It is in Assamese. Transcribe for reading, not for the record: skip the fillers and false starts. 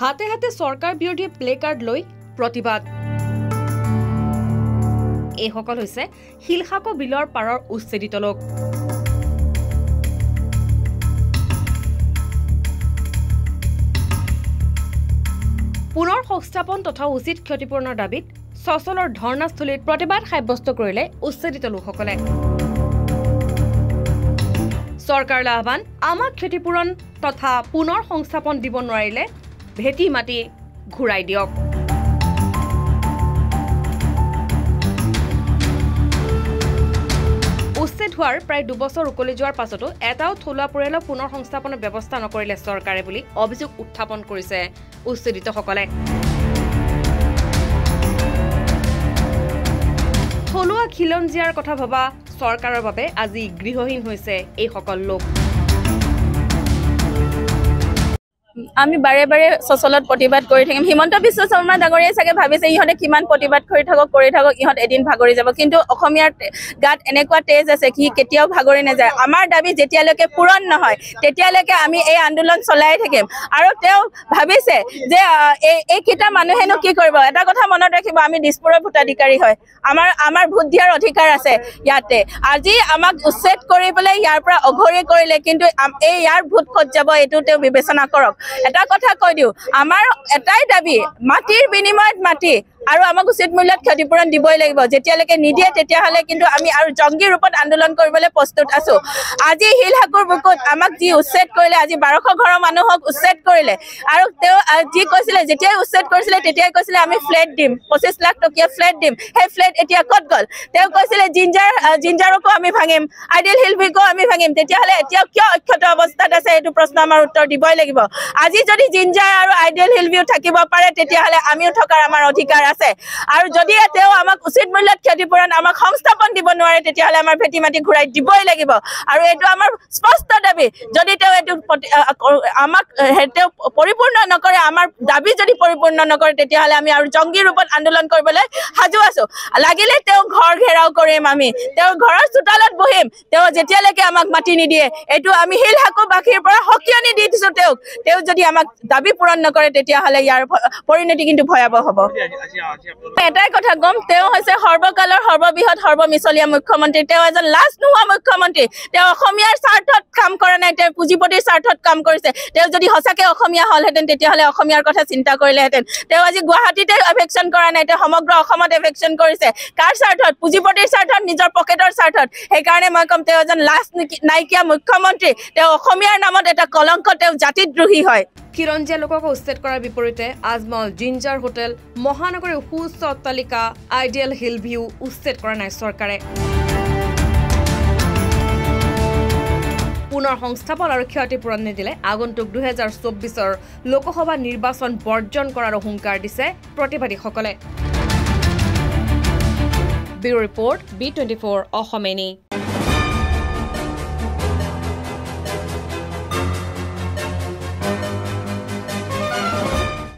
হাতে হাতে সৰকাৰ বিৰোধী প্লে কাৰ্ড লৈ প্ৰতিবাদ এই সকল হৈছে হিলখাকো বিলৰ পাৰৰ উচ্ছেদিত লোক পুনৰ সংস্থাপন তথা উচিত ক্ষতিপূৰণৰ দাবীত সচলৰ ধৰ্ণাস্থলীত প্ৰতিবাদ সাব্যস্ত কৰিলে উচ্ছেদিত লোকসকলে সৰকাৰলৈ আহ্বান আমাক ক্ষতিপূৰণ তথা পুনৰ সংস্থাপন দিব নোৱাৰিলে ভেটি মাটি ঘূৰাই দিয়ক উচ্ছেদ হোৱাৰ প্ৰায় 2 বছৰ উকলি যোৱাৰ পাছতো এটাও থলুৱা পৰিয়ালক পুনৰ সংস্থাপনৰ ব্যৱস্থা নকৰিলে চৰকাৰে বুলি অভিযোগ উত্থাপন কৰিছে উচ্ছেদিতসকলে থলুৱা খিলঞ্জীয়াৰ কথা ভবা চৰকাৰৰ বাবে আজি গৃহহীন হৈছে এই সকল লোক আমি বাৰে বাৰে সচলত প্ৰতিবাদ কৰি থাকিম হিমন্ত বিশ্ব শৰ্মা ডাঙৰীয়াই চাগে ভাবিছে ইহঁতে কিমান প্ৰতিবাদ কৰি থাকক ইহঁত এদিন ভাগৰি যাব কিন্তু অসমীয়াৰ গাত এনেকুৱা তেজ আছে কি কেতিয়াও ভাগৰি নাযায় আমাৰ দাবী যেতিয়ালৈকে পূৰণ নহয় তেতিয়ালৈকে আমি এই আন্দোলন চলাই থাকিম আৰু তেওঁ ভাবিছে যে এই কিটা মানুহেনো কি কৰিব এটা কথা মনত ৰাখিব আমি দিছপুৰৰ ভোটাধিকাৰী হয় আমাৰ ভোট দিয়াৰ অধিকাৰ আছে ইয়াতে আজি আমাক উচ্ছেদ কৰি পেলাই ইয়াৰ পৰা অঘৰী কৰিলে কিন্তু এই ইয়াৰ ভোট ক'ত যাব এইটো তেওঁ বিবেচনা কৰক এটা কথা কৈ দিও আমাৰ এটাই দাবী মাটিৰ বিনিময়ত মাটি আৰু আমাক উচিত মূল্যত ক্ষতিপূৰণ দিবই লাগিব যেতিয়ালৈকে নিদিয়ে তেতিয়াহলে কিন্তু আমি আৰু জংগী ৰূপত আন্দোলন কৰিবলৈ প্ৰস্তুত আছো আজি হিলহাকুৰ বুকুত আমাক যি উচ্ছেদ কৰিলে আজি 1200 ঘৰৰ মানুহক উচ্ছেদ কৰিলে আৰু তেওঁ যি কৈছিলে যেতিয়াই উচ্ছেদ কৰিছিলে তেতিয়াই কৈছিলে আমি ফ্লেট দিম 25 লাখ টকীয়া ফ্লেট দিম সেই ফ্লেট এতিয়া ক'ত গ'ল তেওঁ কৈছিলে জিঞ্জাৰকো আমি ভাঙিম আইডিয়েল হিলভিকো আমি ভাঙিম তেতিয়াহলে এতিয়া কিয় অক্ষত অৱস্থাত আছে এইটো প্ৰশ্ন আমাৰ উত্তৰ দিবই লাগিব আজি যদি জিঞ্জাৰ আৰু আইডিয়েল হিলভিউ থাকিব পাৰে তেতিয়াহলে আমিও থকাৰ আমাৰ অধিকাৰ আছে আৰু যদি তেওঁ আমাক উচিত মূল্যত ক্ষতিপূৰণ আমাক সংস্থাপন দিব নোৱাৰে তেতিয়াহলে আমাৰ ভেটি মাটি ঘূৰাই দিবই লাগিব আৰু এইটো আমাৰ স্পষ্ট দাবী যদি তেওঁ এইটো আমাক তেওঁ পৰিপূৰ্ণ নকৰে আমাৰ দাবী যদি পৰিপূৰ্ণ নকৰে তেতিয়াহলে আমি আৰু জংগী ৰূপত আন্দোলন কৰিবলৈ সাজু আছো লাগিলে তেওঁ ঘৰ ঘেৰাও কৰিম আমি তেওঁ ঘৰৰ চোতালত বহিম তেওঁ যেতিয়ালৈকে আমাক মাটি নিদিয়ে এইটো আমি হিলহাকো বাখীৰ পৰা হকিয়নি দি দিছো তেওঁ যদি আমাক দাবী পূৰণ নকৰে তেতিয়াহলে ইয়াৰ পৰিণতি কিন্তু ভয়াবহ হ'ব এটাই কথা কম তেওঁ হৈছে সৰ্বকালৰ সৰ্ববৃহৎ সৰ্বমিছলীয়া মুখ্যমন্ত্ৰী তেওঁ এজন লাজ নোহোৱা মুখ্যমন্ত্ৰী তেওঁ অসমীয়াৰ স্বাৰ্থত কাম কৰা নাই তেওঁ পুঁজিপতিৰ স্বাৰ্থত কাম কৰিছে তেওঁ যদি সঁচাকে অসমীয়া হলহেঁতেন তেতিয়াহলে অসমীয়াৰ কথা চিন্তা কৰিলেহেঁতেন তেওঁ আজি গুৱাহাটীতে এভেকশ্যন কৰা নাই তেওঁ সমগ্ৰ অসমত এভেকশ্যন কৰিছে কাৰ স্বাৰ্থত পুঁজিপতিৰ স্বাৰ্থত নিজৰ পকেটৰ স্বাৰ্থত সেইকাৰণে মই কম তেওঁ এজন লাজ নাইকিয়া মুখ্যমন্ত্ৰী তেওঁ অসমীয়াৰ নামত এটা কলংক তেওঁ জাতিদ্ৰোহী হয় খিলঞ্জীয়া লোকক উচ্ছেদ কৰাৰ বিপৰীতে আজমল জিঞ্জাৰ হোটেল মহানগৰীৰ সুউচ্চ অট্টালিকা আইডিয়েল হিল ভিউ উচ্ছেদ কৰা নাই চৰকাৰে পুনৰ সংস্থাপন আৰু ক্ষতিপূৰণ নিদিলে আগন্তুক 2024 লোকসভা নিৰ্বাচন বৰ্জন কৰাৰ হুংকাৰ দিছে প্ৰতিবাদীসকলে ব্যুৰ ৰিপৰ্ট B24 অসমেনী